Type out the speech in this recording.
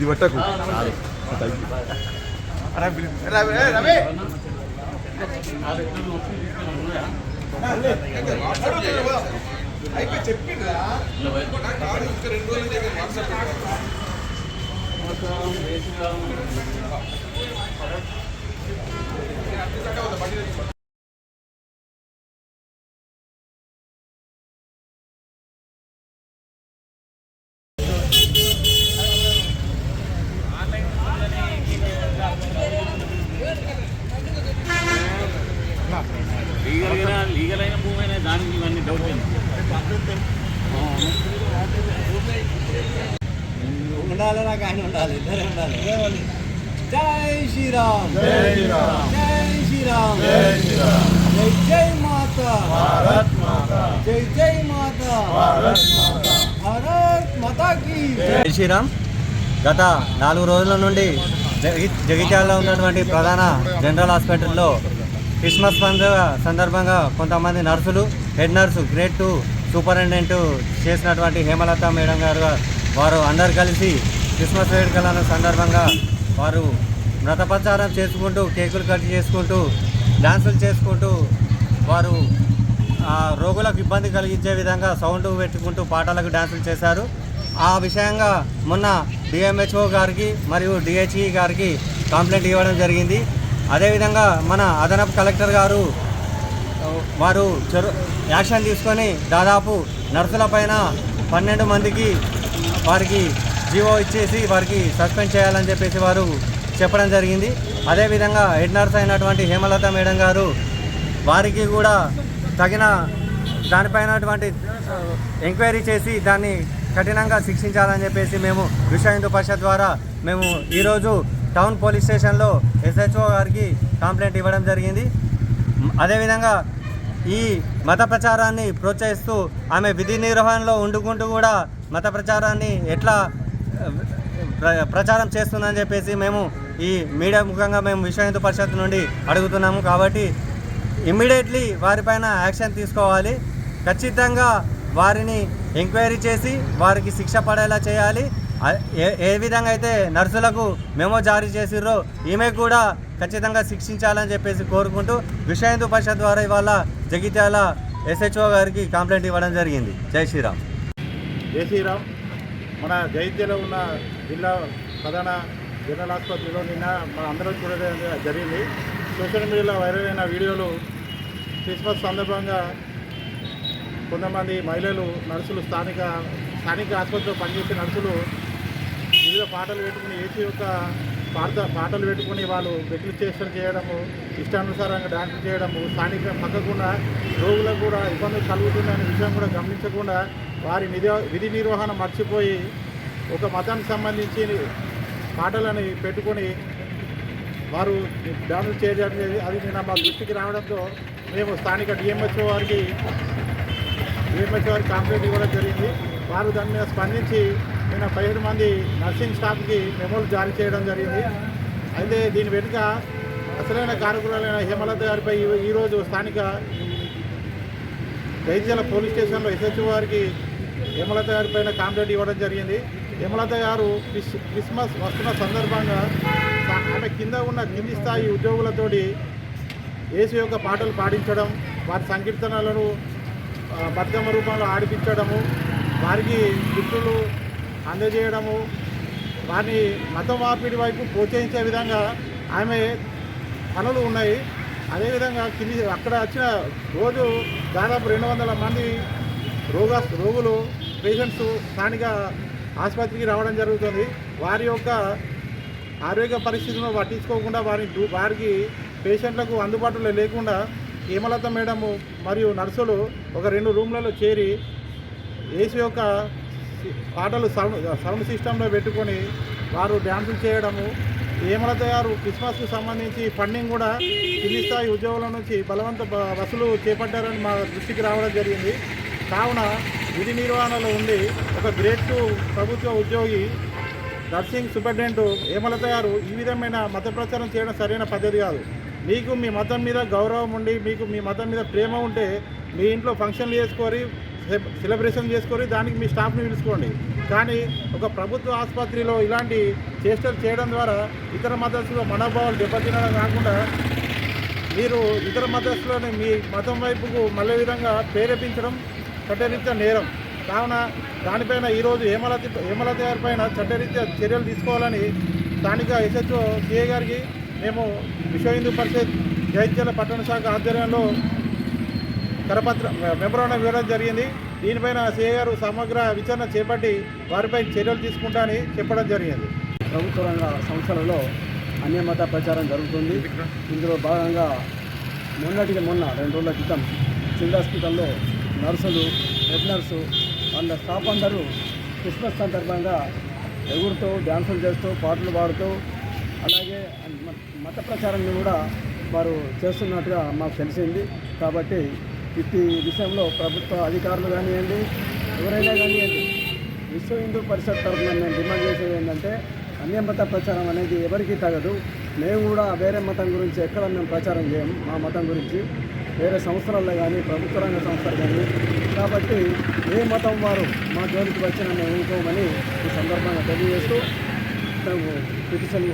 ఇది పట్టకు చెప్పిందా లీగల్ అయిన భూమి అయినా దానికి ఇవన్నీ డౌట్ ఉండాలి, నాకు ఆయన ఉండాలి, ఇద్దరే ఉండాలి. జై శ్రీరామ్, జై శ్రీరామ్, జై శ్రీరామ్, జై శ్రీరామ్, జై జై మాతా, భారత్ మాతా, జై జై మాతా, భారత్ మాతా, భారత్ మాతా కీ జై శ్రీరామ్. గత 4 రోజుల నుండి జగిత్యాలలో ఉన్నటువంటి ప్రధాన జనరల్ హాస్పిటల్లో క్రిస్మస్ పండుగ సందర్భంగా కొంతమంది నర్సులు, హెడ్ నర్సు, గ్రేడ్ 2 సూపరింటెండెంట్ చేసినటువంటి హేమలత మేడం గారు వారు అందరు కలిసి క్రిస్మస్ వేడుకల సందర్భంగా వారు వ్రతప్రచారం చేసుకుంటూ, కేకులు కట్ చేసుకుంటూ, డాన్సులు చేసుకుంటూ వారు రోగులకు ఇబ్బంది కలిగించే విధంగా సౌండ్ పెట్టుకుంటూ పాటలకు డాన్సులు చేశారు. ఆ విషయంగా మొన్న డిఎంహెచ్ఓ గారికి మరియు డిహెచ్ఈ గారికి కంప్లైంట్ ఇవ్వడం జరిగింది. అదేవిధంగా మన అదనపు కలెక్టర్ గారు వారు యాక్షన్ తీసుకొని దాదాపు నర్సులపైన 12 మందికి వారికి జీవో ఇచ్చేసి వారికి సస్పెండ్ చేయాలని చెప్పేసి వారు చెప్పడం జరిగింది. అదేవిధంగా హెడ్ నర్స్ అయినటువంటి హేమలత మేడం గారు వారికి కూడా తగిన దానిపైనటువంటి ఎంక్వైరీ చేసి దాన్ని కఠినంగా శిక్షించాలని చెప్పేసి మేము విశ్వ హిందూ పరిషత్ ద్వారా మేము ఈరోజు టౌన్ పోలీస్ స్టేషన్లో ఎస్హెచ్ఓ గారికి కంప్లైంట్ ఇవ్వడం జరిగింది. అదేవిధంగా ఈ మత ప్రచారాన్ని ప్రోత్సహిస్తూ ఆమె విధి నిర్వహణలో ఉండుకుంటూ కూడా మత ప్రచారాన్ని ఎట్లా ప్రచారం చేస్తుందని చెప్పేసి మేము ఈ మీడియా ముఖంగా మేము విశ్వ హిందూ పరిషత్ నుండి అడుగుతున్నాము. కాబట్టి ఇమ్మీడియట్లీ వారిపైన యాక్షన్ తీసుకోవాలి. ఖచ్చితంగా వారిని ఎంక్వైరీ చేసి వారికి శిక్ష పడేలా చేయాలి. ఏ విధంగా అయితే నర్సులకు మెమో జారీ చేసిర్రో ఈమె కూడా ఖచ్చితంగా శిక్షించాలని చెప్పేసి కోరుకుంటూ విశ్వ హిందూ పరిషత్ ద్వారా ఇవాళ జగిత్యాల ఎస్హెచ్ఓ గారికి కంప్లైంట్ ఇవ్వడం జరిగింది. జై శ్రీరామ్. జై శ్రీరామ్. మన జగిత్యాలలో ఉన్న జిల్లా ప్రధాన జనరల్ ఆసుపత్రిలో నిన్న మన అందరం చూడడం జరిగింది. సోషల్ మీడియాలో వైరల్ అయిన వీడియోలు క్రిస్మస్ సందర్భంగా కొంతమంది మహిళలు, నర్సులు, స్థానిక ఆసుపత్రిలో పనిచేసే నర్సులు వివిధ పాటలు పెట్టుకుని ఏసీ యొక్క పాటలు పెట్టుకుని వాళ్ళు వెక్లిస్టేషన్ చేయడము, ఇష్టానుసారంగా డాన్స్ చేయడము, స్థానిక పక్కకున్న రోగులకు కూడా ఇబ్బందులు కలుగుతుందనే విషయం కూడా గమనించకుండా వారి విధి నిర్వహణ మర్చిపోయి ఒక మతానికి సంబంధించి పాటలని పెట్టుకొని వారు డాన్స్ చేయడం అది నిన్న మా దృష్టికి రావడంతో మేము స్థానిక డిఎంహెచ్ఓ వారికి కంప్లైంట్ ఇవ్వడం జరిగింది. వారు దాని మీద స్పందించి నిన్న 15 మంది నర్సింగ్ స్టాఫ్కి మెమోలు జారీ చేయడం జరిగింది. అయితే దీని వెనుక అసలైన కారకురాలైన హేమలత గారిపై ఈరోజు స్థానిక జగిత్యాల పోలీస్ స్టేషన్లో ఎస్హెచ్ఓ గారికి హేమలత గారి పైన కంప్లైంట్ ఇవ్వడం జరిగింది. హేమలత గారు క్రిస్మస్ వస్తున్న సందర్భంగా ఆమె కింద ఉన్న కింది స్థాయి ఉద్యోగులతోటి యేసు యొక్క పాటలు పాడించడం, వారి సంకీర్తనలను బతుకమ్మ రూపంలో ఆడిపించడము, వారికి గిఫ్టులు అందజేయడము, వారిని మత మార్పిడి వైపు ప్రోత్సహించే విధంగా ఆమె పనులు ఉన్నాయి. అదేవిధంగా అక్కడ వచ్చిన రోజు దాదాపు 200 మంది రోగులు, పేషెంట్స్ స్థానిక ఆసుపత్రికి రావడం జరుగుతుంది. వారి యొక్క ఆరోగ్య పరిస్థితులను పట్టించుకోకుండా వారికి పేషెంట్లకు అందుబాటులో లేకుండా హేమలత మేడము మరియు నర్సులు ఒక 2 రూమ్లలో చేరి ఏసీ యొక్క పాటలు సౌండ్ సిస్టంలో పెట్టుకొని వారు డ్యాన్సులు చేయడము. హేమలత గారు క్రిస్మస్కు సంబంధించి ఫండింగ్ కూడా కింది స్థాయి ఉద్యోగుల నుంచి బలవంత వసూలు చేపట్టారని మా దృష్టికి రావడం జరిగింది. కావున విధి నిర్వహణలో ఉండి ఒక గ్రేడ్ 2 ప్రభుత్వ ఉద్యోగి నర్సింగ్ సూపరింటెండెంట్ హేమలత గారు ఈ విధమైన మత ప్రచారం చేయడం సరైన పద్ధతి కాదు. మీకు మీ మతం మీద గౌరవం ఉండి మీకు మీ మతం మీద ప్రేమ ఉంటే మీ ఇంట్లో ఫంక్షన్లు చేసుకొని సెలబ్రేషన్ చేసుకొని దానికి మీ స్టాఫ్ని పిలుచుకోండి. కానీ ఒక ప్రభుత్వ ఆసుపత్రిలో ఇలాంటి చేష్టలు చేయడం ద్వారా ఇతర మతస్థుల మనోభావాలు దెబ్బతినడం కాకుండా మీరు ఇతర మతస్థులను మీ మతం వైపుకు మళ్ళీ విధంగా ప్రేరేపించడం చట్టరీత్యా నేరం. కావున దానిపైన ఈరోజు హేమలత గారి పైన చట్టరీత్యా చర్యలు తీసుకోవాలని స్థానిక SHO సిఐ గారికి మేము విశ్వ హిందూ పరిషత్ జైత్యాల పట్టణ శాఖ ఆధ్వర్యంలో మెమోరాండం ఇవ్వడం జరిగింది. దీనిపైన సిఐ గారు సమగ్ర విచారణ చేపట్టి వారిపై చర్యలు తీసుకుంటామని చెప్పడం జరిగింది. ప్రభుత్వ రంగ సంస్థలలో అన్యమత ప్రచారం జరుగుతుంది. ఇందులో భాగంగా మొన్న 2 రోజుల క్రితం సివిల్ హాస్పిటల్లో నర్సులు, హెడ్ నర్సు వాళ్ళ స్టాఫ్ అందరూ క్రిస్మస్ సందర్భంగా ఎగురుతూ, డ్యాన్సులు చేస్తూ, పాటలు పాడుతూ, అలాగే మత ప్రచారాన్ని కూడా వారు చేస్తున్నట్టుగా మాకు తెలిసింది. కాబట్టి ఇట్టి విషయంలో ప్రభుత్వ అధికారులు కానివ్వండి, ఎవరైనా కానివ్వండి, విశ్వ హిందూ పరిషత్ తరఫున మేము డిమాండ్ చేసేది ఏంటంటే అన్యమత ప్రచారం అనేది ఎవరికీ తగదు. మేము కూడా వేరే మతం గురించి ఎక్కడ మేము ప్రచారం చేయము, మా మతం గురించి వేరే సంస్థలలో కానీ ప్రభుత్వ రంగ సంస్థలు కానీ. కాబట్టి ఏ మతం వారు మా జోలికి వచ్చినా మేము ఊరుకోమని ఈ సందర్భంగా తెలియజేస్తూ మేము పిటిషన్